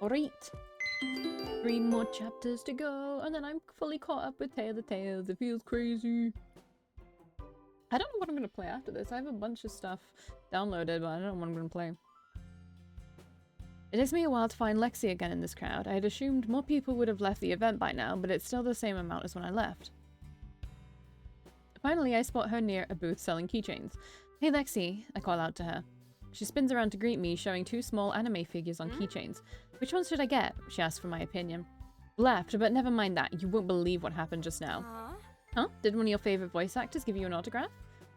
Alright. 3 more chapters to go, and then I'm fully caught up with Tale of Tales. It feels crazy. I don't know what I'm gonna play after this. I have a bunch of stuff downloaded, but I don't know what I'm gonna play. It takes me a while to find Lexi again in this crowd. I had assumed more people would have left the event by now, but it's still the same amount as when I left. Finally, I spot her near a booth selling keychains. Hey Lexi, I call out to her. She spins around to greet me, showing 2 small anime figures on keychains. Which ones should I get? She asked for my opinion. Left, but never mind that. You won't believe what happened just now. Huh? Did one of your favorite voice actors give you an autograph?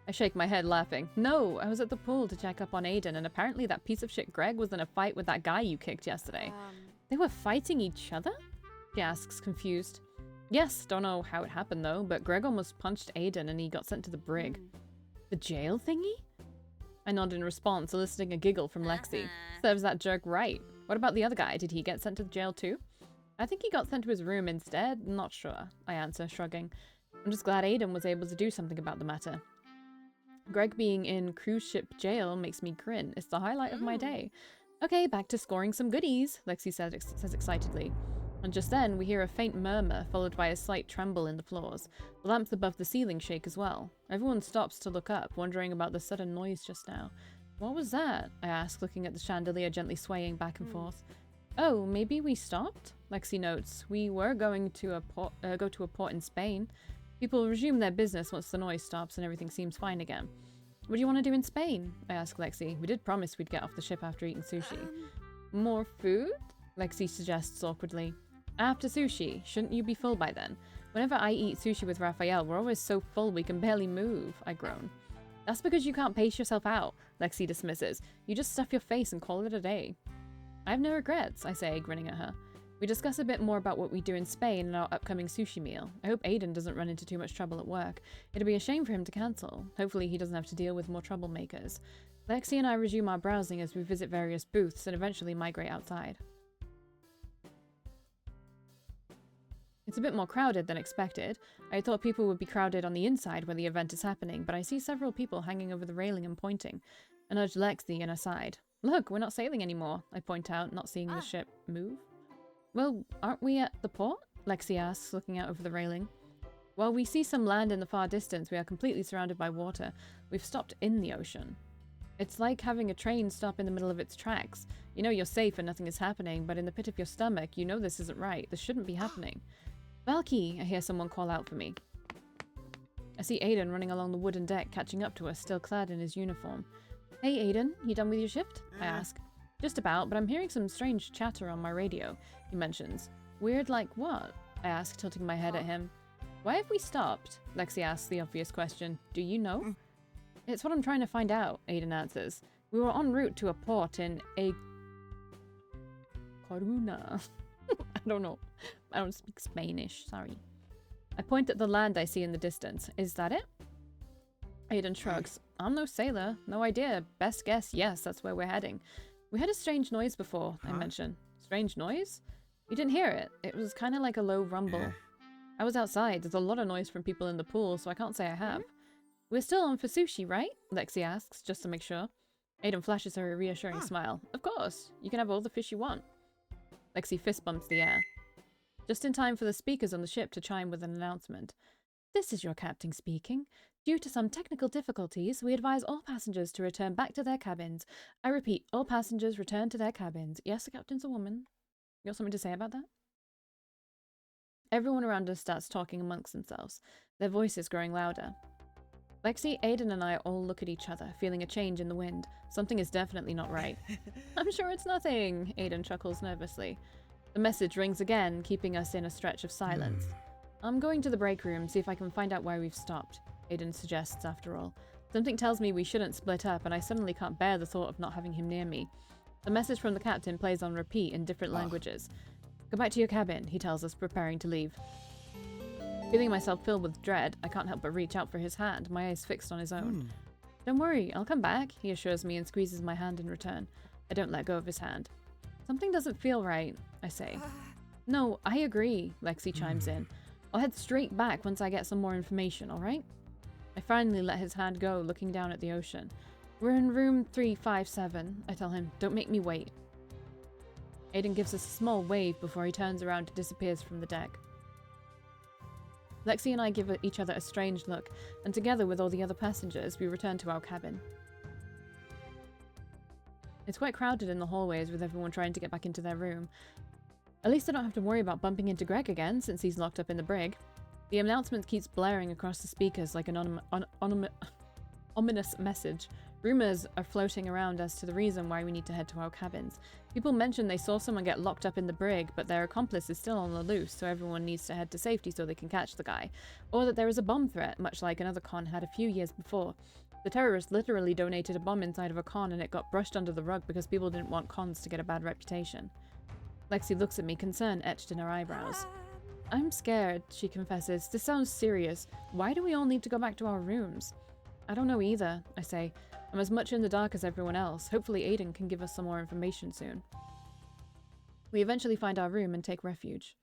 I shake my head, laughing. No, I was at the pool to check up on Aiden, and apparently that piece of shit Greg was in a fight with that guy you kicked yesterday. They were fighting each other? She asks, confused. Yes, don't know how it happened though, but Greg almost punched Aiden and he got sent to the brig. The jail thingy? I nod in response, eliciting a giggle from Lexi. Serves that jerk right. What about the other guy? Did he get sent to the jail too? I think he got sent to his room instead. Not sure, I answer, shrugging. I'm just glad Aiden was able to do something about the matter. Greg being in cruise ship jail makes me grin. It's the highlight of my day. Okay, back to scoring some goodies, Lexi says excitedly. And just then, we hear a faint murmur, followed by a slight tremble in the floors. The lamps above the ceiling shake as well. Everyone stops to look up, wondering about the sudden noise just now. What was that? I ask, looking at the chandelier gently swaying back and forth. Oh, maybe we stopped? Lexi notes. We were going to go to a port in Spain. People resume their business once the noise stops and everything seems fine again. What do you want to do in Spain? I ask Lexi. We did promise we'd get off the ship after eating sushi. More food? Lexi suggests awkwardly. After sushi, shouldn't you be full by then? Whenever I eat sushi with Raphael, we're always so full we can barely move, I groan. That's because you can't pace yourself out, Lexi dismisses. You just stuff your face and call it a day. I have no regrets, I say, grinning at her. We discuss a bit more about what we do in Spain and our upcoming sushi meal. I hope Aiden doesn't run into too much trouble at work. It'd be a shame for him to cancel. Hopefully he doesn't have to deal with more troublemakers. Lexi and I resume our browsing as we visit various booths and eventually migrate outside. It's a bit more crowded than expected. I thought people would be crowded on the inside where the event is happening, but I see several people hanging over the railing and pointing. I nudge Lexi and aside. Look, we're not sailing anymore, I point out, not seeing the ship move. Well, aren't we at the port? Lexi asks, looking out over the railing. While we see some land in the far distance, we are completely surrounded by water. We've stopped in the ocean. It's like having a train stop in the middle of its tracks. You know you're safe and nothing is happening, but in the pit of your stomach, you know this isn't right. This shouldn't be happening. Valkii, I hear someone call out for me. I see Aiden running along the wooden deck, catching up to us, still clad in his uniform. Hey Aiden, you done with your shift? I ask. Just about, but I'm hearing some strange chatter on my radio, he mentions. Weird like what? I ask, tilting my head at him. Why have we stopped? Lexi asks the obvious question. Do you know? It's what I'm trying to find out, Aiden answers. We were en route to a port in a Coruna. I don't know. I don't speak Spanish, sorry. I point at the land I see in the distance. Is that it? Aiden shrugs. I'm no sailor. No idea. Best guess, yes, that's where we're heading. We had a strange noise before, I mention. Strange noise? You didn't hear it. It was kind of like a low rumble. I was outside. There's a lot of noise from people in the pool, so I can't say I have. We're still on for sushi, right? Lexi asks, just to make sure. Aiden flashes her a reassuring smile. Of course. You can have all the fish you want. Lexi fist bumps the air. Just in time for the speakers on the ship to chime with an announcement. This is your captain speaking. Due to some technical difficulties, we advise all passengers to return back to their cabins. I repeat, all passengers return to their cabins. Yes, the captain's a woman. You got something to say about that? Everyone around us starts talking amongst themselves, their voices growing louder. Lexi, Aiden and I all look at each other, feeling a change in the wind. Something is definitely not right. I'm sure it's nothing, Aiden chuckles nervously. The message rings again, keeping us in a stretch of silence. I'm going to the break room, see if I can find out why we've stopped, Aiden suggests after all. Something tells me we shouldn't split up, and I suddenly can't bear the thought of not having him near me. The message from the captain plays on repeat in different languages. Go back to your cabin, he tells us, preparing to leave. Feeling myself filled with dread, I can't help but reach out for his hand, my eyes fixed on his own. Don't worry, I'll come back, he assures me and squeezes my hand in return. I don't let go of his hand. Something doesn't feel right, I say. No, I agree, Lexi chimes in. I'll head straight back once I get some more information, alright? I finally let his hand go, looking down at the ocean. We're in room 357, I tell him. Don't make me wait. Aiden gives us a small wave before he turns around and disappears from the deck. Lexi and I give each other a strange look, and together with all the other passengers, we return to our cabin. It's quite crowded in the hallways with everyone trying to get back into their room. At least I don't have to worry about bumping into Greg again, since he's locked up in the brig. The announcement keeps blaring across the speakers like an ominous message. Rumors are floating around as to the reason why we need to head to our cabins. People mention they saw someone get locked up in the brig, but their accomplice is still on the loose, so everyone needs to head to safety so they can catch the guy. Or that there is a bomb threat, much like another con had a few years before. The terrorist literally donated a bomb inside of a con and it got brushed under the rug because people didn't want cons to get a bad reputation. Lexi looks at me, concern etched in her eyebrows. I'm scared, she confesses. This sounds serious. Why do we all need to go back to our rooms? I don't know either, I say. I'm as much in the dark as everyone else. Hopefully Aiden can give us some more information soon. We eventually find our room and take refuge.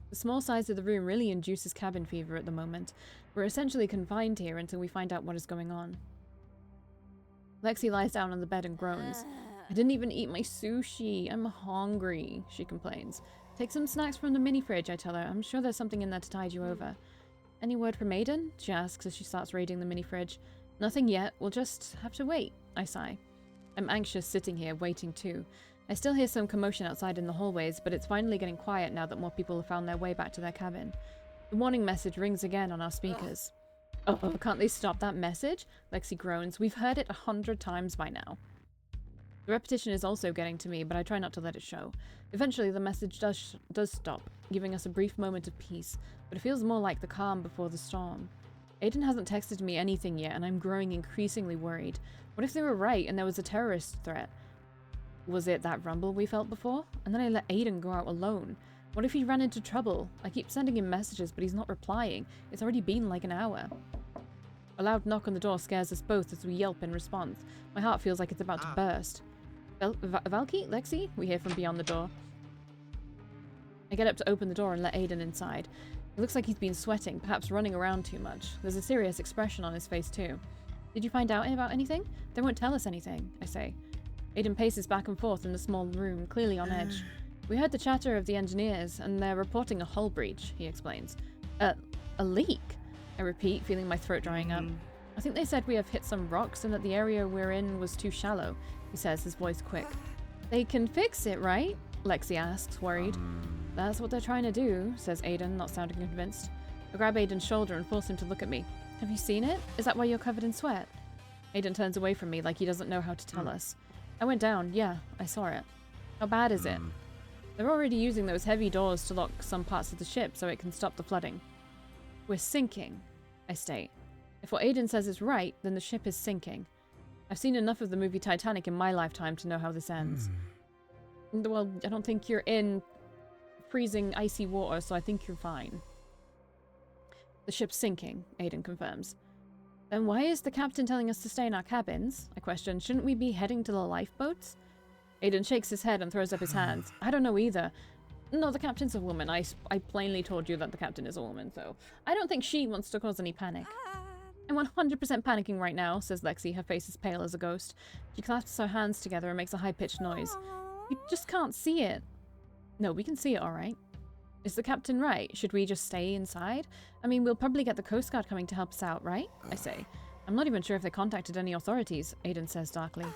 The small size of the room really induces cabin fever at the moment. We're essentially confined here until we find out what is going on. Lexi lies down on the bed and groans. I didn't even eat my sushi. I'm hungry, she complains. Take some snacks from the mini fridge, I tell her. I'm sure there's something in there to tide you over. Any word from Aiden? She asks as she starts raiding the mini fridge. Nothing yet. We'll just have to wait, I sigh. I'm anxious sitting here, waiting too. I still hear some commotion outside in the hallways, but it's finally getting quiet now that more people have found their way back to their cabin. The warning message rings again on our speakers. Oh, can't they stop that message? Lexi groans. We've heard it 100 times by now. The repetition is also getting to me, but I try not to let it show. Eventually, the message does stop, giving us a brief moment of peace, but it feels more like the calm before the storm. Aiden hasn't texted me anything yet, and I'm growing increasingly worried. What if they were right and there was a terrorist threat? Was it that rumble we felt before? And then I let Aiden go out alone. What if he ran into trouble? I keep sending him messages, but he's not replying. It's already been like an hour. A loud knock on the door scares us both as we yelp in response. My heart feels like it's about to burst. Valkii? Lexi? We hear from beyond the door. I get up to open the door and let Aiden inside. It looks like he's been sweating, perhaps running around too much. There's a serious expression on his face too. Did you find out about anything? They won't tell us anything, I say. Aiden paces back and forth in the small room, clearly on edge. We heard the chatter of the engineers, and they're reporting a hull breach, he explains. A leak? I repeat, feeling my throat drying up. I think they said we have hit some rocks and that the area we're in was too shallow, he says, his voice quick. They can fix it, right? Lexi asks, worried. That's what they're trying to do, says Aiden, not sounding convinced. I grab Aiden's shoulder and force him to look at me. Have you seen it? Is that why you're covered in sweat? Aiden turns away from me like he doesn't know how to tell us. I went down, yeah, I saw it. How bad is it? They're already using those heavy doors to lock some parts of the ship so it can stop the flooding. We're sinking, I state. If what Aiden says is right, then the ship is sinking. I've seen enough of the movie Titanic in my lifetime to know how this ends. Well, I don't think you're in freezing, icy water, so I think you're fine. The ship's sinking, Aiden confirms. Then why is the captain telling us to stay in our cabins? I question. Shouldn't we be heading to the lifeboats? Aiden shakes his head and throws up his hands. I don't know either. No, the captain's a woman. I plainly told you that the captain is a woman, so I don't think she wants to cause any panic. I'm 100% panicking right now, says Lexi, her face as pale as a ghost. She clasps her hands together and makes a high-pitched noise. We just can't see it. No, we can see it all right. Is the captain right? Should we just stay inside? I mean, we'll probably get the Coast Guard coming to help us out, right? I say. I'm not even sure if they contacted any authorities, Aiden says darkly.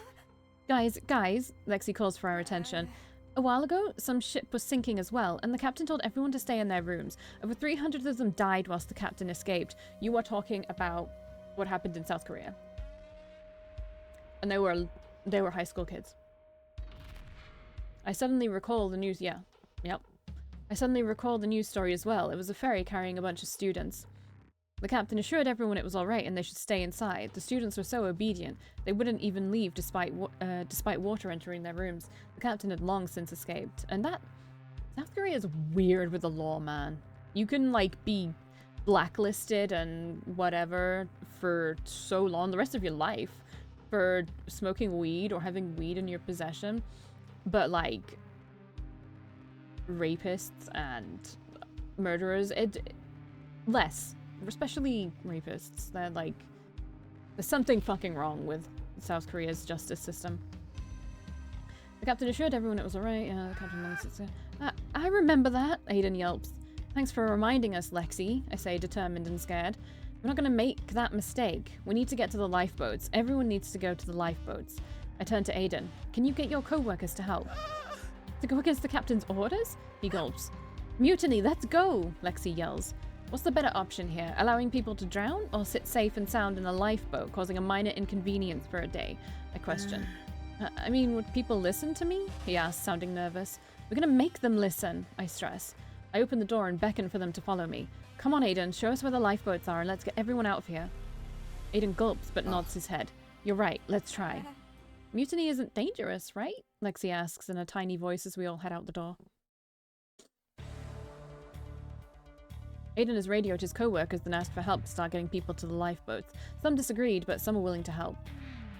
Guys, Lexi calls for our attention. A while ago, some ship was sinking as well, and the captain told everyone to stay in their rooms. Over 300 of them died whilst the captain escaped. You are talking about what happened in South Korea. And they were high school kids. I suddenly recall the news, I suddenly recall the news story as well. It was a ferry carrying a bunch of students. The captain assured everyone it was alright and they should stay inside. The students were so obedient, they wouldn't even leave despite water entering their rooms. The captain had long since escaped. And that... South Korea is weird with the law, man. You can, like, be blacklisted and whatever for so long, the rest of your life, for smoking weed or having weed in your possession. But, like, rapists and murderers, less. Especially rapists. They're like... There's something fucking wrong with South Korea's justice system. The captain assured everyone it was alright. Yeah, the captain answered. I remember that, Aiden yelps. Thanks for reminding us, Lexi, I say, determined and scared. We're not going to make that mistake. We need to get to the lifeboats. Everyone needs to go to the lifeboats. I turn to Aiden. Can you get your co-workers to help? To go against the captain's orders? He gulps. Mutiny, let's go, Lexi yells. What's the better option here? Allowing people to drown or sit safe and sound in a lifeboat, causing a minor inconvenience for a day? I question. I mean, would people listen to me? He asks, sounding nervous. We're going to make them listen, I stress. I open the door and beckon for them to follow me. Come on, Aiden, show us where the lifeboats are and let's get everyone out of here. Aiden gulps but nods his head. You're right, let's try. Mutiny isn't dangerous, right? Lexi asks in a tiny voice as we all head out the door. Aiden has radioed his co-workers and asked for help to start getting people to the lifeboats. Some disagreed, but some are willing to help.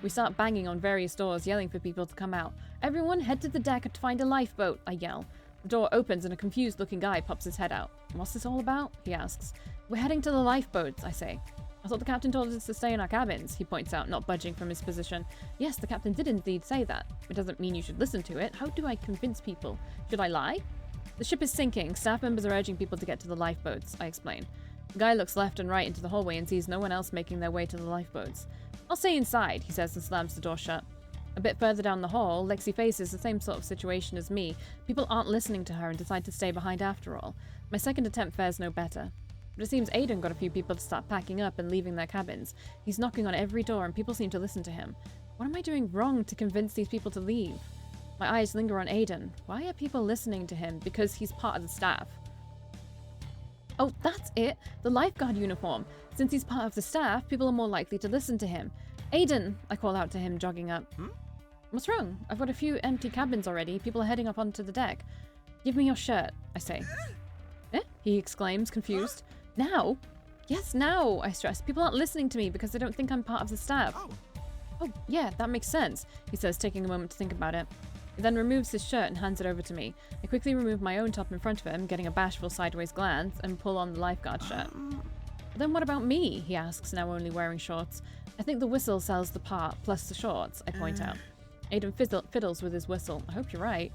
We start banging on various doors, yelling for people to come out. Everyone head to the deck to find a lifeboat, I yell. The door opens and a confused-looking guy pops his head out. What's this all about? He asks. We're heading to the lifeboats, I say. I thought the captain told us to stay in our cabins, he points out, not budging from his position. Yes, the captain did indeed say that. It doesn't mean you should listen to it. How do I convince people? Should I lie? The ship is sinking. Staff members are urging people to get to the lifeboats, I explain. The guy looks left and right into the hallway and sees no one else making their way to the lifeboats. I'll stay inside, he says and slams the door shut. A bit further down the hall, Lexi faces the same sort of situation as me. People aren't listening to her and decide to stay behind after all. My second attempt fares no better. But it seems Aiden got a few people to start packing up and leaving their cabins. He's knocking on every door and people seem to listen to him. What am I doing wrong to convince these people to leave? My eyes linger on Aiden. Why are people listening to him? Because he's part of the staff. Oh, that's it! The lifeguard uniform. Since he's part of the staff, people are more likely to listen to him. Aiden! I call out to him, jogging up. What's wrong? I've got a few empty cabins already. People are heading up onto the deck. Give me your shirt, I say. Eh? He exclaims, confused. Now? Yes, now, I stress. People aren't listening to me because they don't think I'm part of the staff. Oh, yeah, that makes sense, he says, taking a moment to think about it. He then removes his shirt and hands it over to me. I quickly remove my own top in front of him, getting a bashful sideways glance, and pull on the lifeguard shirt. Then what about me? He asks, now only wearing shorts. I think the whistle sells the part, plus the shorts, I point out. Aiden fiddles with his whistle. I hope you're right.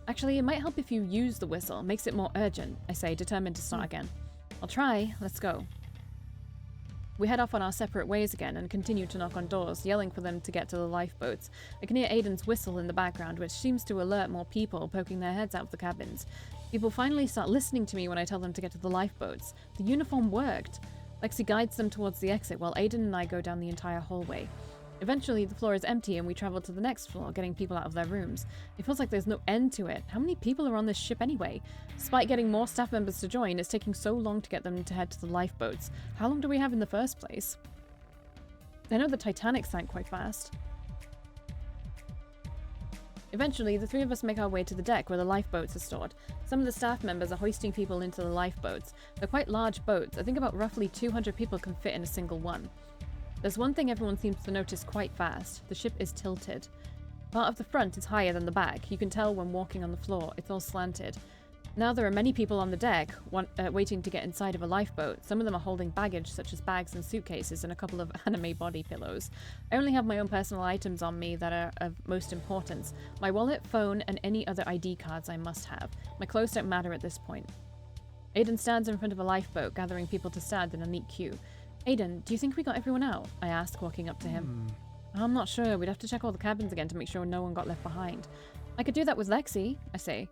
Actually, it might help if you use the whistle. Makes it more urgent, I say, determined to start again. I'll try. Let's go. We head off on our separate ways again and continue to knock on doors, yelling for them to get to the lifeboats. I can hear Aiden's whistle in the background, which seems to alert more people poking their heads out of the cabins. People finally start listening to me when I tell them to get to the lifeboats. The uniform worked. Lexi guides them towards the exit while Aiden and I go down the entire hallway. Eventually, the floor is empty and we travel to the next floor, getting people out of their rooms. It feels like there's no end to it. How many people are on this ship anyway? Despite getting more staff members to join, it's taking so long to get them to head to the lifeboats. How long do we have in the first place? I know the Titanic sank quite fast. Eventually, the three of us make our way to the deck where the lifeboats are stored. Some of the staff members are hoisting people into the lifeboats. They're quite large boats. I think about roughly 200 people can fit in a single one. There's one thing everyone seems to notice quite fast. The ship is tilted. Part of the front is higher than the back. You can tell when walking on the floor. It's all slanted. Now there are many people on the deck waiting to get inside of a lifeboat. Some of them are holding baggage such as bags and suitcases and a couple of anime body pillows. I only have my own personal items on me that are of most importance. My wallet, phone, and any other ID cards I must have. My clothes don't matter at this point. Aiden stands in front of a lifeboat, gathering people to stand in a neat queue. Aiden, do you think we got everyone out? I ask, walking up to him. I'm not sure. We'd have to check all the cabins again to make sure no one got left behind. I could do that with Lexi, I say.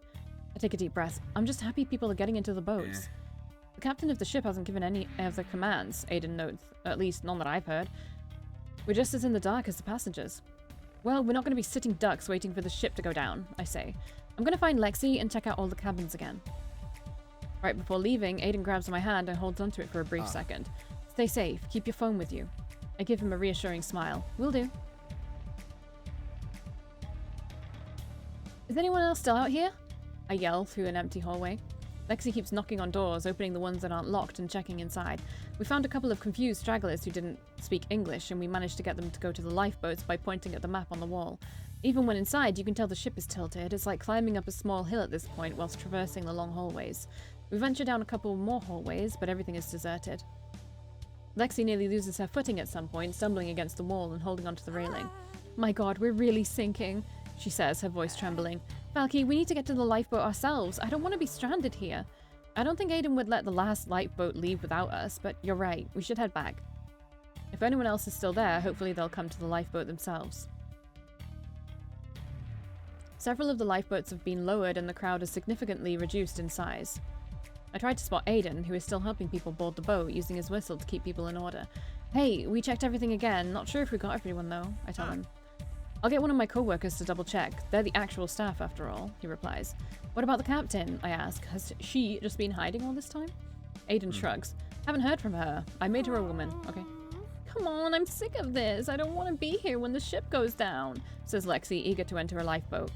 I take a deep breath. I'm just happy people are getting into the boats. The captain of the ship hasn't given any of the commands, Aiden notes. At least none that I've heard. We're just as in the dark as the passengers. Well, we're not going to be sitting ducks waiting for the ship to go down, I say. I'm going to find Lexi and check out all the cabins again. Right before leaving, Aiden grabs my hand and holds onto it for a brief second. Stay safe. Keep your phone with you. I give him a reassuring smile. Will do. Is anyone else still out here? I yell through an empty hallway. Lexi keeps knocking on doors, opening the ones that aren't locked and checking inside. We found a couple of confused stragglers who didn't speak English, and we managed to get them to go to the lifeboats by pointing at the map on the wall. Even when inside, you can tell the ship is tilted. It's like climbing up a small hill at this point whilst traversing the long hallways. We venture down a couple more hallways, but everything is deserted. Lexi nearly loses her footing at some point, stumbling against the wall and holding onto the railing. My god, we're really sinking. she says, her voice trembling. Valkii, we need to get to the lifeboat ourselves. I don't want to be stranded here. I don't think Aiden would let the last lifeboat leave without us, but you're right. We should head back. If anyone else is still there, hopefully they'll come to the lifeboat themselves. Several of the lifeboats have been lowered and the crowd is significantly reduced in size. I tried to spot Aiden, who is still helping people board the boat, using his whistle to keep people in order. Hey, we checked everything again. Not sure if we got everyone, though, I tell him. I'll get one of my co-workers to double check. They're the actual staff, after all, he replies. What about the captain? I ask. Has she just been hiding all this time? Aiden shrugs. Haven't heard from her. I made her a woman. Okay. Come on, I'm sick of this. I don't want to be here when the ship goes down, says Lexi, eager to enter a lifeboat.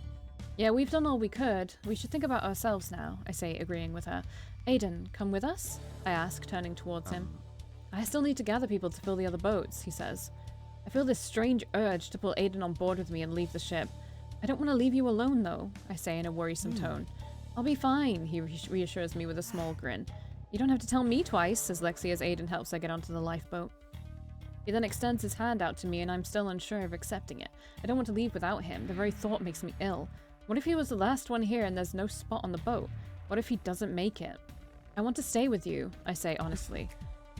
Yeah, we've done all we could. We should think about ourselves now, I say, agreeing with her. Aiden, come with us? I ask, turning towards him. I still need to gather people to fill the other boats, he says. I feel this strange urge to pull Aiden on board with me and leave the ship. I don't want to leave you alone, though, I say in a worrisome tone. I'll be fine, he reassures me with a small grin. You don't have to tell me twice, says Lexi as Aiden helps her get onto the lifeboat. He then extends his hand out to me and I'm still unsure of accepting it. I don't want to leave without him. The very thought makes me ill. What if he was the last one here and there's no spot on the boat? What if he doesn't make it? I want to stay with you, I say honestly.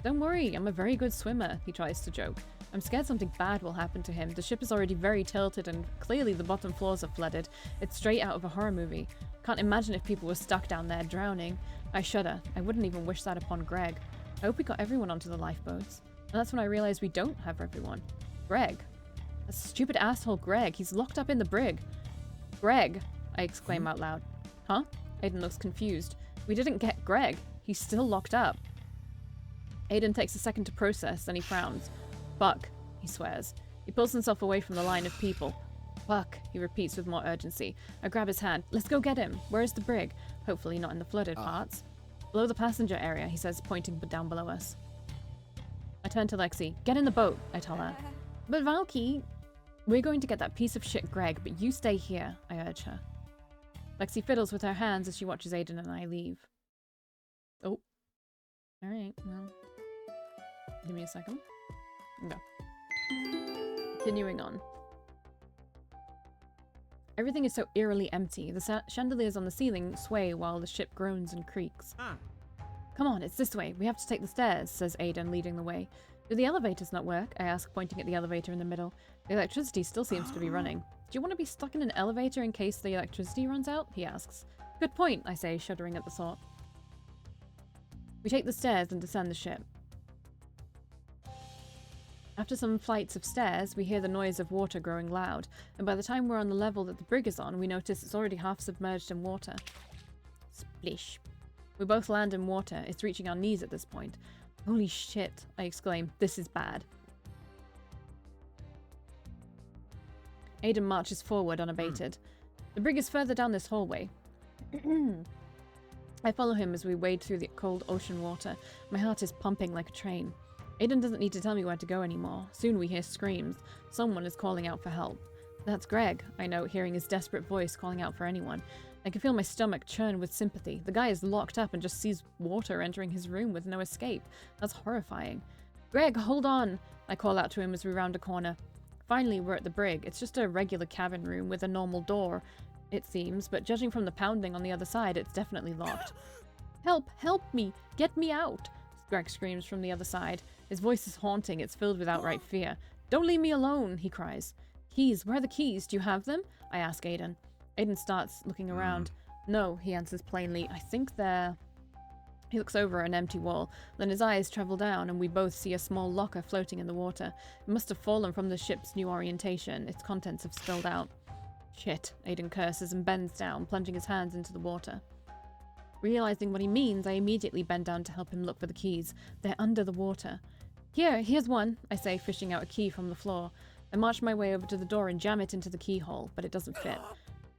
Don't worry, I'm a very good swimmer, he tries to joke. I'm scared something bad will happen to him. The ship is already very tilted and clearly the bottom floors are flooded. It's straight out of a horror movie. Can't imagine if people were stuck down there drowning. I shudder. I wouldn't even wish that upon Greg. I hope we got everyone onto the lifeboats. And that's when I realize we don't have everyone. Greg. That stupid asshole Greg. He's locked up in the brig. Greg, I exclaim out loud. Huh? Aiden looks confused. We didn't get Greg. He's still locked up. Aiden takes a second to process, then he frowns. Fuck, he swears. He pulls himself away from the line of people. Fuck, he repeats with more urgency. I grab his hand. Let's go get him. Where is the brig? Hopefully not in the flooded parts. Below the passenger area, he says, pointing down below us. I turn to Lexi. Get in the boat, I tell her. But Valkii... We're going to get that piece of shit Greg, but you stay here, I urge her. Lexi fiddles with her hands as she watches Aiden and I leave. Oh. Alright, well... Give me a second. Go. Continuing on. Everything is so eerily empty. The chandeliers on the ceiling sway while the ship groans and creaks. Come on, it's this way. We have to take the stairs, says Aiden, leading the way. Do the elevators not work? I ask, pointing at the elevator in the middle. The electricity still seems to be running. Do you want to be stuck in an elevator in case the electricity runs out? He asks. Good point, I say, shuddering at the thought. We take the stairs and descend the ship. After some flights of stairs, we hear the noise of water growing loud, and by the time we're on the level that the brig is on, we notice it's already half submerged in water. Splish. We both land in water. It's reaching our knees at this point. Holy shit, I exclaim. This is bad. Aiden marches forward unabated. The brig is further down this hallway. I follow him as we wade through the cold ocean water. My heart is pumping like a train. Aiden doesn't need to tell me where to go anymore. Soon we hear screams. Someone is calling out for help. That's Greg, I note, hearing his desperate voice calling out for anyone. I can feel my stomach churn with sympathy. The guy is locked up and just sees water entering his room with no escape. That's horrifying. Greg, hold on! I call out to him as we round a corner. Finally, we're at the brig. It's just a regular cabin room with a normal door, it seems, but judging from the pounding on the other side, it's definitely locked. Help! Help me! Get me out! Greg screams from the other side. His voice is haunting. It's filled with outright fear. Don't leave me alone, he cries. Keys, where are the keys? Do you have them? I ask Aiden. Aiden starts looking around. No, he answers plainly. I think they're... He looks over an empty wall. Then his eyes travel down and we both see a small locker floating in the water. It must have fallen from the ship's new orientation. Its contents have spilled out. Shit, Aiden curses and bends down, plunging his hands into the water. Realizing what he means, I immediately bend down to help him look for the keys. They're under the water. Here's one, I say, fishing out a key from the floor. I march my way over to the door and jam it into the keyhole, but it doesn't fit.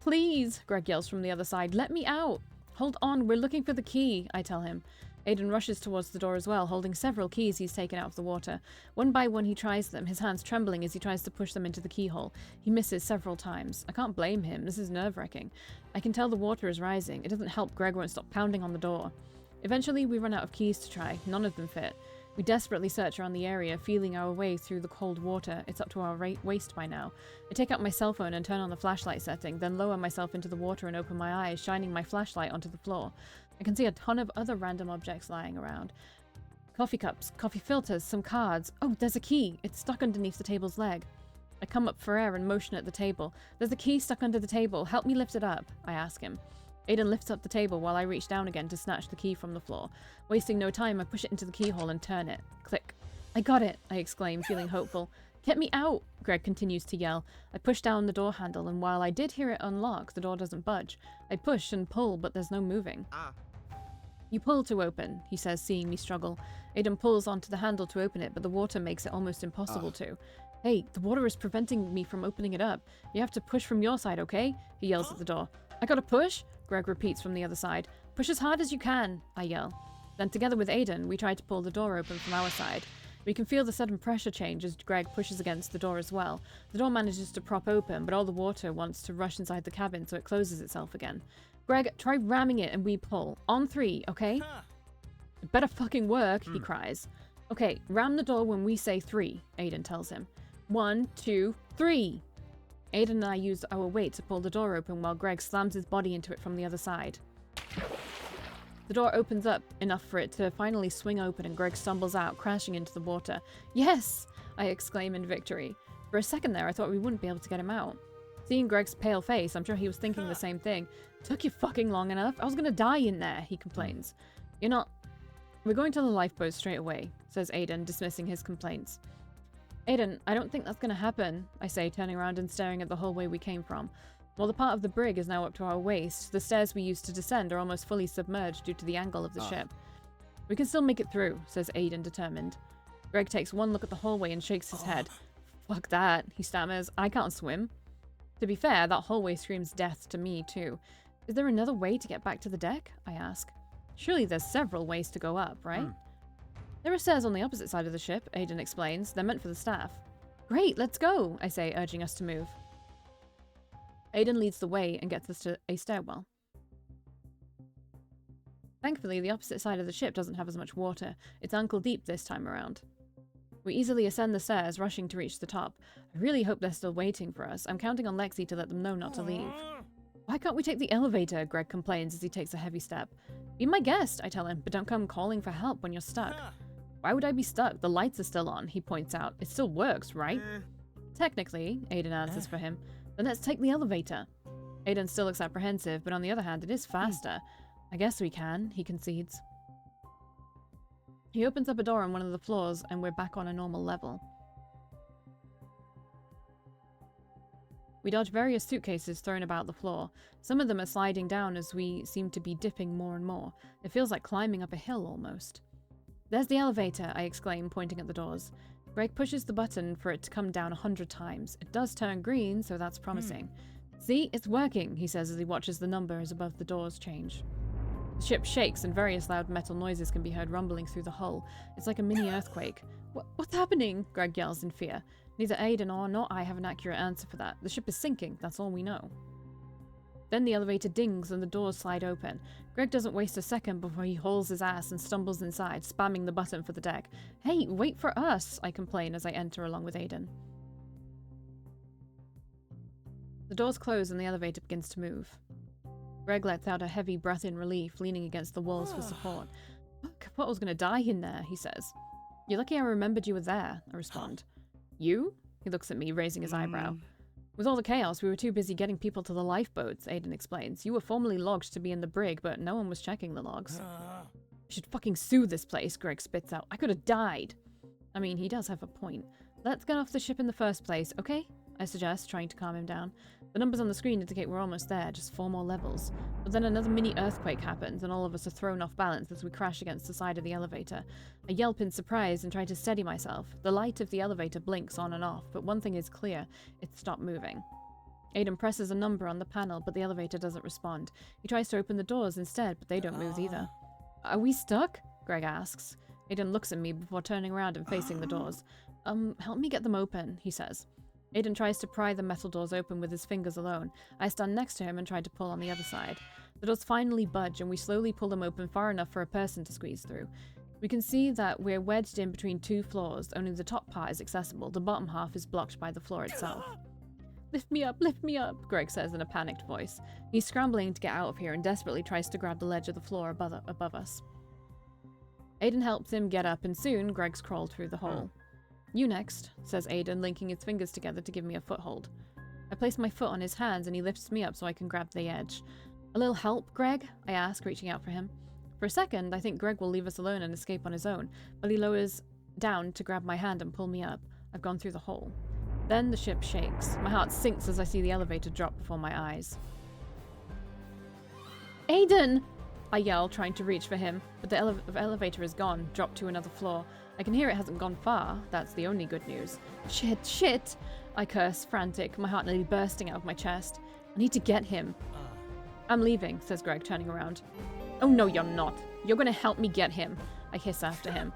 Please, Greg yells from the other side. Let me out. Hold on, we're looking for the key, I tell him. Aiden rushes towards the door as well, holding several keys he's taken out of the water. One by one he tries them, his hands trembling as he tries to push them into the keyhole. He misses several times. I can't blame him. This is nerve-wracking. I can tell the water is rising. It doesn't help Greg won't stop pounding on the door. Eventually, we run out of keys to try. None of them fit. We desperately search around the area, feeling our way through the cold water. It's up to our waist by now. I take out my cell phone and turn on the flashlight setting, then lower myself into the water and open my eyes, shining my flashlight onto the floor. I can see a ton of other random objects lying around. Coffee cups, coffee filters, some cards. Oh, there's a key. It's stuck underneath the table's leg. I come up for air and motion at the table. There's a key stuck under the table. Help me lift it up, I ask him. Aiden lifts up the table while I reach down again to snatch the key from the floor. Wasting no time, I push it into the keyhole and turn it. Click. I got it, I exclaim, feeling hopeful. Get me out, Greg continues to yell. I push down the door handle, and while I did hear it unlock, the door doesn't budge. I push and pull, but there's no moving. You pull to open, he says, seeing me struggle. Aiden pulls onto the handle to open it, but the water makes it almost impossible to. Hey, the water is preventing me from opening it up. You have to push from your side, okay? He yells at the door. I gotta push? Greg repeats from the other side. Push as hard as you can, I yell. Then together with Aiden, we try to pull the door open from our side. We can feel the sudden pressure change as Greg pushes against the door as well. The door manages to prop open, but all the water wants to rush inside the cabin, so it closes itself again. Greg, try ramming it and we pull. On 3, okay? It better fucking work, he cries. Okay, ram the door when we say 3, Aiden tells him. 1, 2, 3. Aiden and I use our weight to pull the door open while Greg slams his body into it from the other side. The door opens up enough for it to finally swing open and Greg stumbles out, crashing into the water. Yes! I exclaim in victory. For a second there, I thought we wouldn't be able to get him out. Seeing Greg's pale face, I'm sure he was thinking the same thing. Took you fucking long enough. I was gonna die in there, he complains. You're not... We're going to the lifeboat straight away, says Aiden, dismissing his complaints. Aiden, I don't think that's gonna happen, I say, turning around and staring at the hallway we came from. While the part of the brig is now up to our waist, the stairs we used to descend are almost fully submerged due to the angle of the ship. We can still make it through, says Aiden, determined. Greg takes one look at the hallway and shakes his head. Fuck that, he stammers. I can't swim. To be fair, that hallway screams death to me, too. Is there another way to get back to the deck? I ask. Surely there's several ways to go up, right? There are stairs on the opposite side of the ship, Aiden explains. They're meant for the staff. Great, let's go, I say, urging us to move. Aiden leads the way and gets us to a stairwell. Thankfully, the opposite side of the ship doesn't have as much water. It's ankle deep this time around. We easily ascend the stairs, rushing to reach the top. I really hope they're still waiting for us. I'm counting on Lexi to let them know not to leave. Why can't we take the elevator? Greg complains as he takes a heavy step. Be my guest, I tell him, but don't come calling for help when you're stuck. Why would I be stuck? The lights are still on, he points out. It still works, right? Technically, Aiden answers for him. Then let's take the elevator. Aiden still looks apprehensive, but on the other hand, it is faster. I guess we can, he concedes. He opens up a door on one of the floors, and we're back on a normal level. We dodge various suitcases thrown about the floor. Some of them are sliding down as we seem to be dipping more and more. It feels like climbing up a hill, almost. There's the elevator, I exclaim, pointing at the doors. Greg pushes the button for it to come down 100 times. It does turn green, so that's promising. See, it's working, he says as he watches the numbers above the doors change. The ship shakes and various loud metal noises can be heard rumbling through the hull. It's like a mini earthquake. What's happening? Greg yells in fear. Neither Aiden nor I have an accurate answer for that. The ship is sinking, that's all we know. Then the elevator dings and the doors slide open. Greg doesn't waste a second before he hauls his ass and stumbles inside, spamming the button for the deck. Hey, wait for us, I complain as I enter along with Aiden. The doors close and the elevator begins to move. Greg lets out a heavy breath in relief, leaning against the walls for support. Fuck, I thought I was gonna die in there, he says. You're lucky I remembered you were there, I respond. You? He looks at me, raising his eyebrow. With all the chaos, we were too busy getting people to the lifeboats, Aiden explains. You were formally logged to be in the brig, but no one was checking the logs. I should fucking sue this place, Greg spits out. I could have died. I mean, he does have a point. Let's get off the ship in the first place, okay? I suggest, trying to calm him down. The numbers on the screen indicate we're almost there, just 4 more levels. But then another mini earthquake happens, and all of us are thrown off balance as we crash against the side of the elevator. I yelp in surprise and try to steady myself. The light of the elevator blinks on and off, but one thing is clear. It's stopped moving. Aiden presses a number on the panel, but the elevator doesn't respond. He tries to open the doors instead, but they don't move either. Are we stuck? Greg asks. Aiden looks at me before turning around and facing the doors. Help me get them open, he says. Aiden tries to pry the metal doors open with his fingers alone. I stand next to him and try to pull on the other side. The doors finally budge, and we slowly pull them open far enough for a person to squeeze through. We can see that we're wedged in between two floors. Only the top part is accessible. The bottom half is blocked by the floor itself. Lift me up, Greg says in a panicked voice. He's scrambling to get out of here and desperately tries to grab the ledge of the floor above us. Aiden helps him get up, and soon Greg's crawled through the hole. You next, says Aiden, linking his fingers together to give me a foothold. I place my foot on his hands and he lifts me up so I can grab the edge. A little help, Greg? I ask, reaching out for him. For a second, I think Greg will leave us alone and escape on his own, but he lowers down to grab my hand and pull me up. I've gone through the hole. Then the ship shakes. My heart sinks as I see the elevator drop before my eyes. Aiden! I yell, trying to reach for him, but the elevator is gone, dropped to another floor. I can hear it hasn't gone far. That's the only good news. Shit! I curse, frantic, my heart nearly bursting out of my chest. I need to get him. I'm leaving, says Greg, turning around. Oh no, you're not. You're gonna help me get him. I hiss after him.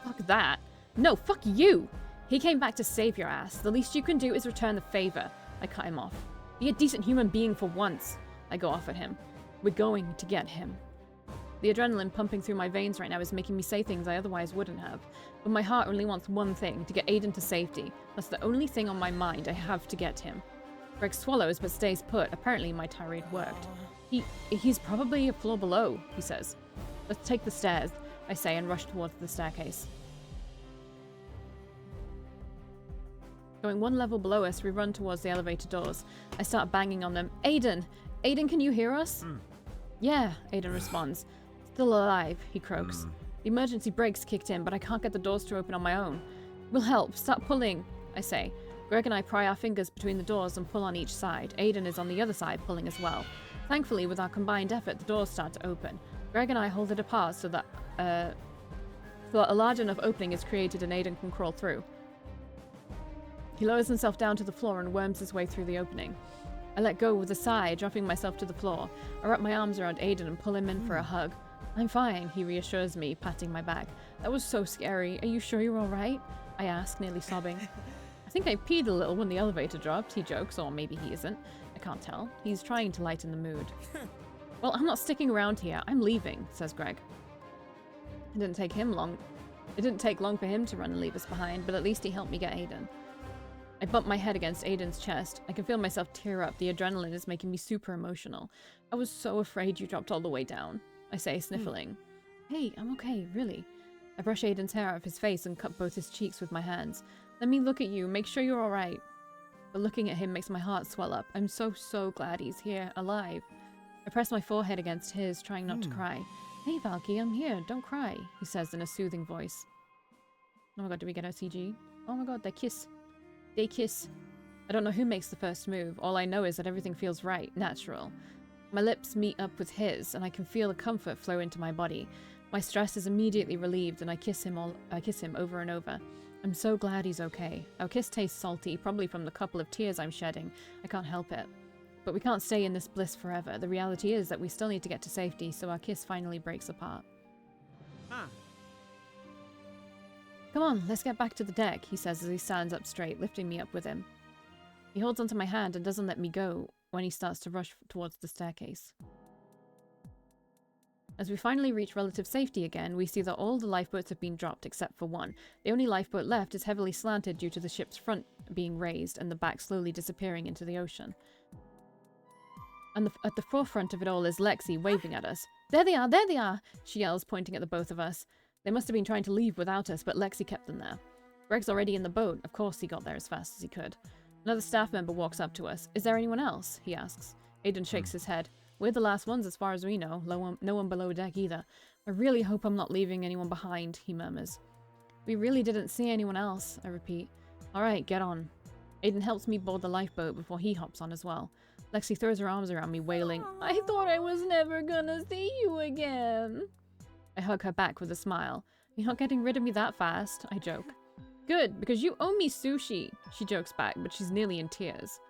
Fuck that. No, fuck you! He came back to save your ass. The least you can do is return the favor. I cut him off. Be a decent human being for once. I go off at him. We're going to get him. The adrenaline pumping through my veins right now is making me say things I otherwise wouldn't have. But my heart only wants one thing, to get Aiden to safety. That's the only thing on my mind. I have to get him. Greg swallows but stays put. Apparently my tirade worked. He's probably a floor below, he says. Let's take the stairs, I say, and rush towards the staircase. Going one level below us, we run towards the elevator doors. I start banging on them. Aiden! Aiden, can you hear us? Yeah, Aiden responds. Still alive, he croaks. The emergency brakes kicked in, but I can't get the doors to open on my own. We'll help. Start pulling, I say. Greg and I pry our fingers between the doors and pull on each side. Aiden is on the other side, pulling as well. Thankfully, with our combined effort, the doors start to open. Greg and I hold it apart so that a large enough opening is created and Aiden can crawl through. He lowers himself down to the floor and worms his way through the opening. I let go with a sigh, dropping myself to the floor. I wrap my arms around Aiden and pull him in for a hug. I'm fine, he reassures me, patting my back. That was so scary. Are you sure you're all right? I ask, nearly sobbing. I think I peed a little when the elevator dropped, he jokes, or maybe he isn't. I can't tell. He's trying to lighten the mood. Well, I'm not sticking around here. I'm leaving, says Greg. It didn't take long for him to run and leave us behind, but at least he helped me get Aiden. I bump my head against Aiden's chest. I can feel myself tear up. The adrenaline is making me super emotional. I was so afraid you dropped all the way down, I say, sniffling. Hey, I'm okay, really. I brush Aiden's hair out of his face and cut both his cheeks with my hands. Let me look at you, make sure you're alright. But looking at him makes my heart swell up. I'm so glad he's here, alive. I press my forehead against his, trying not to cry. Hey, Valkii, I'm here, don't cry, he says in a soothing voice. Oh my god, do we get our CG? Oh my god, they kiss. They kiss. I don't know who makes the first move. All I know is that everything feels right, natural. My lips meet up with his, and I can feel the comfort flow into my body. My stress is immediately relieved, and I kiss him over and over. I'm so glad he's okay. Our kiss tastes salty, probably from the couple of tears I'm shedding. I can't help it. But we can't stay in this bliss forever. The reality is that we still need to get to safety, so our kiss finally breaks apart. Come on, let's get back to the deck, he says as he stands up straight, lifting me up with him. He holds onto my hand and doesn't let me go when he starts to rush towards the staircase. As we finally reach relative safety again, we see that all the lifeboats have been dropped except for one. The only lifeboat left is heavily slanted due to the ship's front being raised and the back slowly disappearing into the ocean. And at the forefront of it all is Lexi waving at us. There they are, she yells, pointing at the both of us. They must have been trying to leave without us, but Lexi kept them there. Greg's already in the boat. Of course he got there as fast as he could. Another staff member walks up to us. Is there anyone else? He asks. Aiden shakes his head. We're the last ones as far as we know. No one below deck either. I really hope I'm not leaving anyone behind, he murmurs. We really didn't see anyone else, I repeat. Alright, get on. Aiden helps me board the lifeboat before he hops on as well. Lexi throws her arms around me, wailing, I thought I was never gonna see you again. I hug her back with a smile. You're not getting rid of me that fast, I joke. Good, because you owe me sushi, she jokes back, but she's nearly in tears.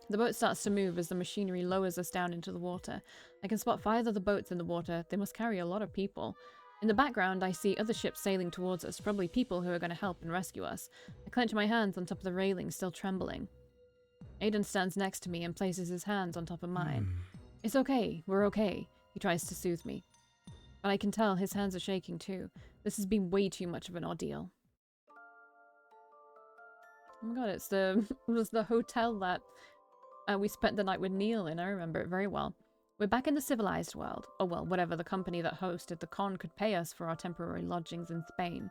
The boat starts to move as the machinery lowers us down into the water. I can spot 5 other boats in the water. They must carry a lot of people. In the background, I see other ships sailing towards us, probably people who are going to help and rescue us. I clench my hands on top of the railing, still trembling. Aiden stands next to me and places his hands on top of mine. It's okay, we're okay, he tries to soothe me. But I can tell his hands are shaking too. This has been way too much of an ordeal. Oh my god, it was the hotel that we spent the night with Neil in. I remember it very well. We're back in the civilized world. Oh well, whatever the company that hosted the con could pay us for our temporary lodgings in Spain.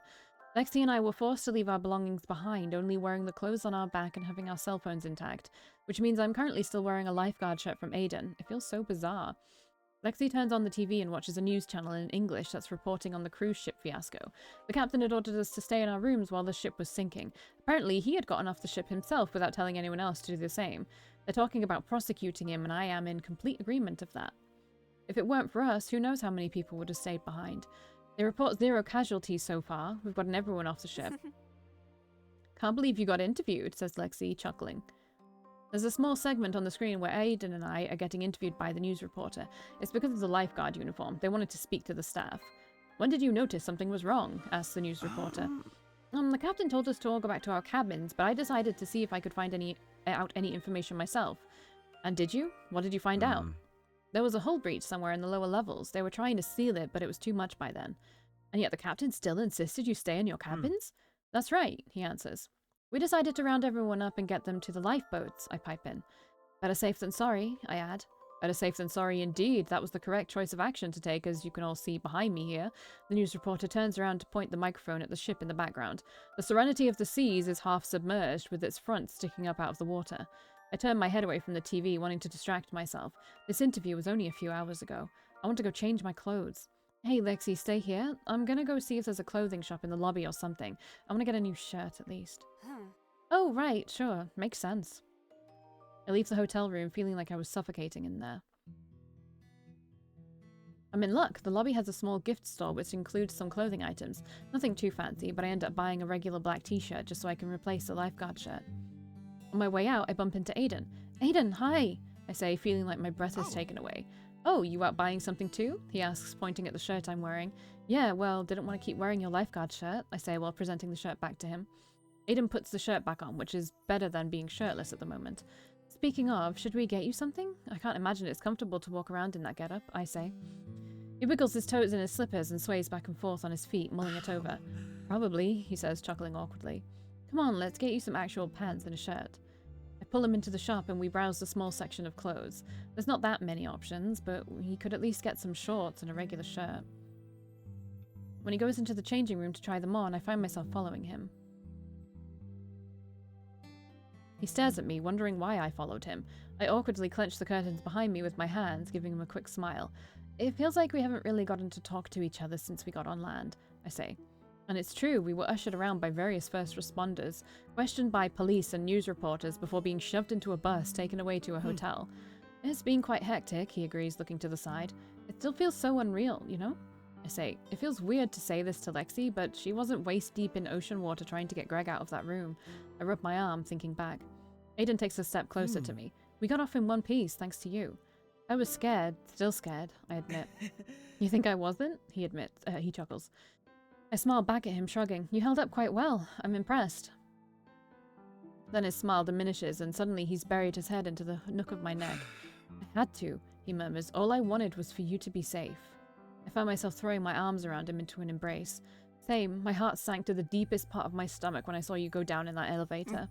Lexi and I were forced to leave our belongings behind, only wearing the clothes on our back and having our cell phones intact, which means I'm currently still wearing a lifeguard shirt from AIDEN. It feels so bizarre. Lexi turns on the TV and watches a news channel in English that's reporting on the cruise ship fiasco. The captain had ordered us to stay in our rooms while the ship was sinking. Apparently, he had gotten off the ship himself without telling anyone else to do the same. They're talking about prosecuting him, and I am in complete agreement of that. If it weren't for us, who knows how many people would have stayed behind. They report 0 casualties so far. We've gotten everyone off the ship. Can't believe you got interviewed, says Lexi, chuckling. There's a small segment on the screen where Aiden and I are getting interviewed by the news reporter. It's because of the lifeguard uniform. They wanted to speak to the staff. When did you notice something was wrong? Asked the news reporter. The captain told us to all go back to our cabins, but I decided to see if I could find out any information myself. And did you? What did you find out? There was a hull breach somewhere in the lower levels. They were trying to seal it, but it was too much by then. And yet the captain still insisted you stay in your cabins? That's right, he answers. We decided to round everyone up and get them to the lifeboats, I pipe in. Better safe than sorry, I add. Better safe than sorry indeed. That was the correct choice of action to take, as you can all see behind me here. The news reporter turns around to point the microphone at the ship in the background. The Serenity of the Seas is half submerged, with its front sticking up out of the water. I turn my head away from the TV, wanting to distract myself. This interview was only a few hours ago. I want to go change my clothes. Hey, Lexi, stay here. I'm gonna go see if there's a clothing shop in the lobby or something. I want to get a new shirt, at least. Oh, right, sure. Makes sense. I leave the hotel room feeling like I was suffocating in there. I'm in luck. The lobby has a small gift store which includes some clothing items. Nothing too fancy, but I end up buying a regular black t-shirt just so I can replace the lifeguard shirt. On my way out, I bump into Aiden. Aiden, hi! I say, feeling like my breath is taken away. Oh, you out buying something too? He asks, pointing at the shirt I'm wearing. Yeah, well, didn't want to keep wearing your lifeguard shirt, I say while presenting the shirt back to him. Aiden puts the shirt back on, which is better than being shirtless at the moment. Speaking of, should we get you something? I can't imagine it's comfortable to walk around in that getup, I say. He wiggles his toes in his slippers and sways back and forth on his feet, mulling it over. Probably, he says, chuckling awkwardly. Come on, let's get you some actual pants and a shirt. I pull him into the shop and we browse the small section of clothes. There's not that many options, but he could at least get some shorts and a regular shirt. When he goes into the changing room to try them on, I find myself following him. He stares at me, wondering why I followed him. I awkwardly clench the curtains behind me with my hands, giving him a quick smile. It feels like we haven't really gotten to talk to each other since we got on land, I say. And it's true, we were ushered around by various first responders, questioned by police and news reporters before being shoved into a bus taken away to a hotel. It's been quite hectic, he agrees, looking to the side. It still feels so unreal, you know? I say, it feels weird to say this to Lexi, but she wasn't waist-deep in ocean water trying to get Greg out of that room. I rub my arm, thinking back. Aiden takes a step closer to me. We got off in one piece, thanks to you. I was scared, still scared, I admit. You think I wasn't? He admits. He chuckles. I smile back at him, shrugging. You held up quite well. I'm impressed. Then his smile diminishes, and suddenly he's buried his head into the nook of my neck. I had to, he murmurs. All I wanted was for you to be safe. I found myself throwing my arms around him into an embrace. Same, my heart sank to the deepest part of my stomach when I saw you go down in that elevator.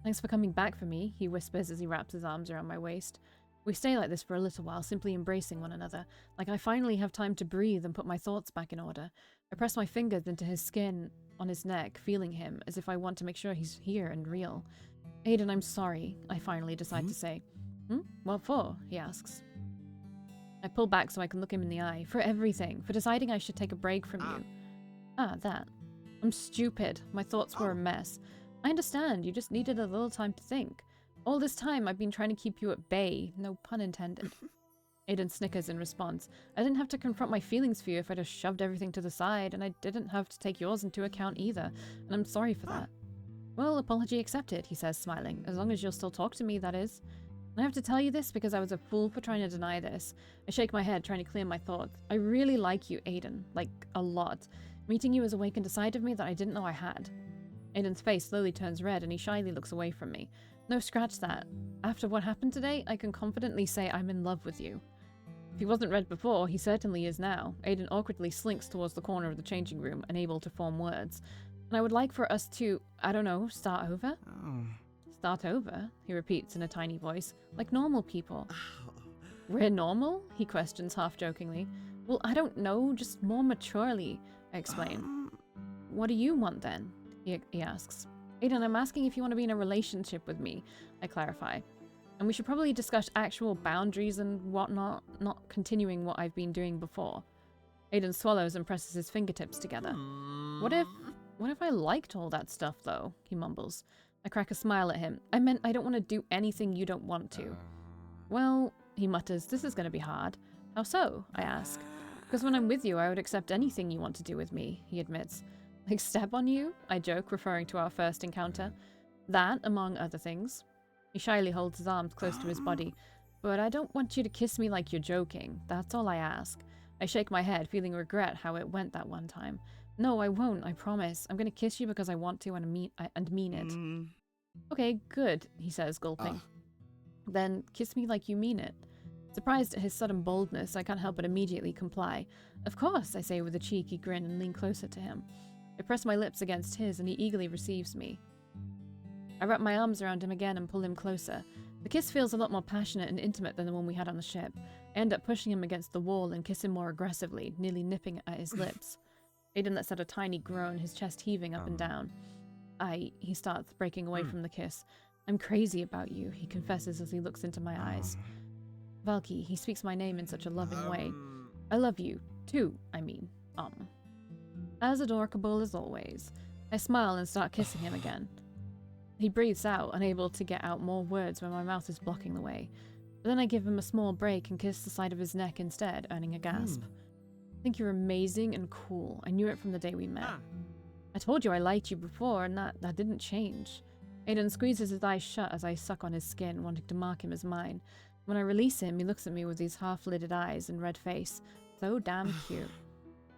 Thanks for coming back for me, he whispers as he wraps his arms around my waist. We stay like this for a little while, simply embracing one another, like I finally have time to breathe and put my thoughts back in order. I press my fingers into his skin on his neck, feeling him, as if I want to make sure he's here and real. Aiden, I'm sorry, I finally decide to say. What for? He asks. I pull back so I can look him in the eye. For everything. For deciding I should take a break from you. That. I'm stupid. My thoughts were a mess. I understand. You just needed a little time to think. All this time, I've been trying to keep you at bay. No pun intended. Aiden snickers in response. I didn't have to confront my feelings for you if I just shoved everything to the side, and I didn't have to take yours into account either, and I'm sorry for that. Well, apology accepted, he says, smiling. As long as you'll still talk to me, that is. I have to tell you this because I was a fool for trying to deny this. I shake my head, trying to clear my thoughts. I really like you, Aiden. Like, a lot. Meeting you has awakened a side of me that I didn't know I had. Aiden's face slowly turns red, and he shyly looks away from me. No, scratch that. After what happened today, I can confidently say I'm in love with you. If he wasn't red before, he certainly is now. Aiden awkwardly slinks towards the corner of the changing room, unable to form words. And I would like for us to, I don't know, start over? Oh. Start over? He repeats in a tiny voice. Like normal people. We're normal? He questions half-jokingly. Well, I don't know, just more maturely, I explain. What do you want then? He asks. Aiden, I'm asking if you want to be in a relationship with me, I clarify. And we should probably discuss actual boundaries and whatnot, not continuing what I've been doing before. Aiden swallows and presses his fingertips together. What if I liked all that stuff, though? He mumbles. I crack a smile at him. I meant I don't want to do anything you don't want to. Well, he mutters, this is going to be hard. How so? I ask. Because when I'm with you, I would accept anything you want to do with me, he admits. Like step on you? I joke, referring to our first encounter. That, among other things. He shyly holds his arms close to his body. But I don't want you to kiss me like you're joking. That's all I ask. I shake my head, feeling regret how it went that one time. No, I won't, I promise. I'm going to kiss you because I want to and mean it. Okay, good, he says, gulping. Then kiss me like you mean it. Surprised at his sudden boldness, I can't help but immediately comply. Of course, I say with a cheeky grin and lean closer to him. I press my lips against his and he eagerly receives me. I wrap my arms around him again and pull him closer. The kiss feels a lot more passionate and intimate than the one we had on the ship. I end up pushing him against the wall and kiss him more aggressively, nearly nipping at his lips. Aiden lets out a tiny groan, his chest heaving up and down. He starts breaking away from the kiss. I'm crazy about you, he confesses as he looks into my eyes. Valkii, he speaks my name in such a loving way. I love you, too, I mean. As adorable as always. I smile and start kissing him again. He breathes out, unable to get out more words when my mouth is blocking the way. But then I give him a small break and kiss the side of his neck instead, earning a gasp. I think you're amazing and cool. I knew it from the day we met. I told you I liked you before, and that didn't change. Aiden squeezes his eyes shut as I suck on his skin, wanting to mark him as mine. When I release him, he looks at me with these half-lidded eyes and red face. So damn cute.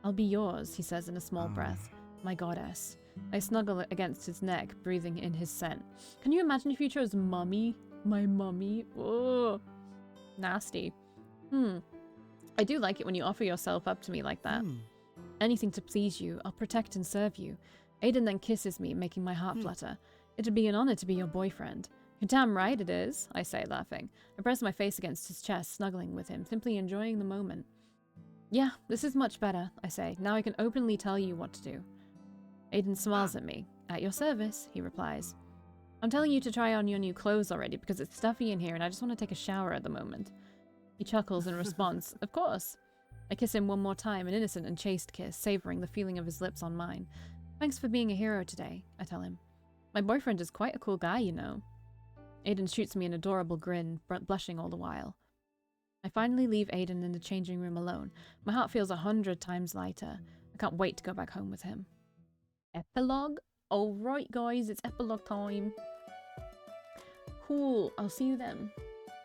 I'll be yours, he says in a small breath. My goddess. I snuggle against his neck, breathing in his scent. Can you imagine if you chose mummy? My mummy? Oh, nasty. I do like it when you offer yourself up to me like that. Anything to please you. I'll protect and serve you. Aiden then kisses me, making my heart flutter. It'd be an honor to be your boyfriend. You're damn right it is, I say, laughing. I press my face against his chest, snuggling with him, simply enjoying the moment. Yeah, this is much better, I say. Now I can openly tell you what to do. Aiden smiles at me. At your service, he replies. I'm telling you to try on your new clothes already because it's stuffy in here and I just want to take a shower at the moment. He chuckles in response. Of course. I kiss him one more time, an innocent and chaste kiss, savoring the feeling of his lips on mine. Thanks for being a hero today, I tell him. My boyfriend is quite a cool guy, you know. Aiden shoots me an adorable grin, blushing all the while. I finally leave Aiden in the changing room alone. My heart feels 100 times lighter. I can't wait to go back home with him. Epilogue? Alright guys, it's epilogue time. Cool, I'll see you then.